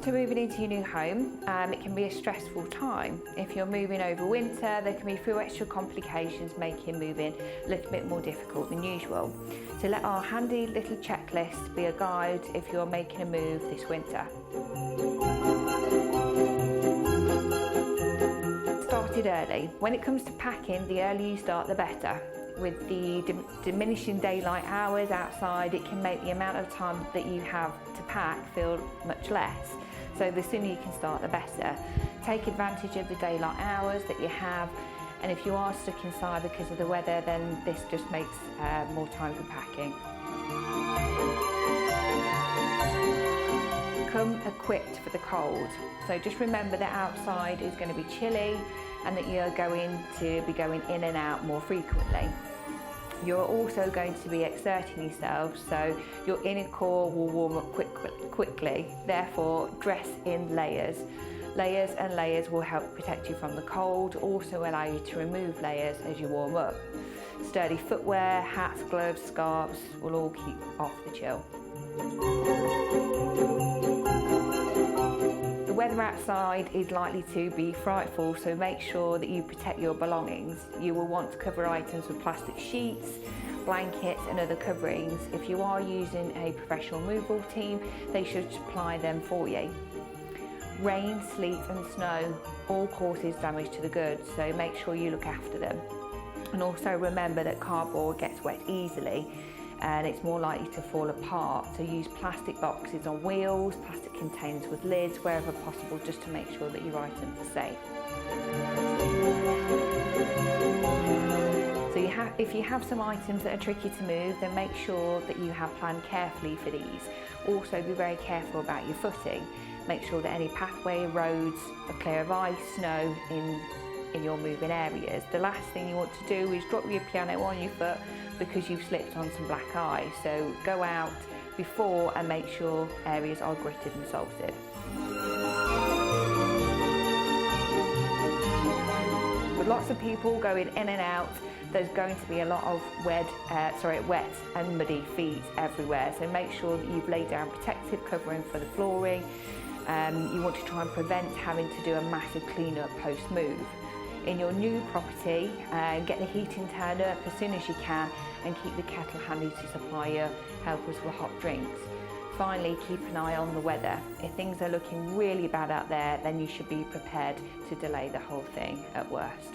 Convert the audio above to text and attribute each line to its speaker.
Speaker 1: to moving into your new home, it can be a stressful time. If you're moving over winter, there can be a few extra complications making moving a little bit more difficult than usual. So let our handy little checklist be a guide if you're making a move this winter. Started early. When it comes to packing, the earlier you start, the better. With the diminishing daylight hours outside, it can make the amount of time that you have to pack feel much less. So the sooner you can start, the better. Take advantage of the daylight hours that you have, and if you are stuck inside because of the weather, then this just makes more time for packing. Come equipped for the cold. So just remember that outside is going to be chilly and that you're going to be going in and out more frequently. You're also going to be exerting yourself, so your inner core will warm up quickly. Therefore, dress in layers. Layers and layers will help protect you from the cold, also allow you to remove layers as you warm up. Sturdy footwear, hats, gloves, scarves will all keep off the chill. The weather outside is likely to be frightful, so make sure that you protect your belongings. You will want to cover items with plastic sheets, blankets and other coverings. If you are using a professional removal team, they should supply them for you. Rain, sleet and snow all causes damage to the goods, so make sure you look after them. And also remember that cardboard gets wet easily and it's more likely to fall apart, so use plastic boxes on wheels, plastic containers with lids wherever possible, just to make sure that your items are safe. So if you have some items that are tricky to move, then make sure that you have planned carefully for these. Also be very careful about your footing. Make sure that any pathway, roads are clear of ice, snow in your moving areas. The last thing you want to do is drop your piano on your foot because you've slipped on some black ice. So go out before and make sure areas are gritted and salted. With lots of people going in and out, there's going to be a lot of wet and muddy feet everywhere. So make sure that you've laid down protective covering for the flooring. You want to try and prevent having to do a massive clean-up post-move. In your new property, get the heating turned up as soon as you can and keep the kettle handy to supply your helpers with hot drinks. Finally, keep an eye on the weather. If things are looking really bad out there, then you should be prepared to delay the whole thing at worst.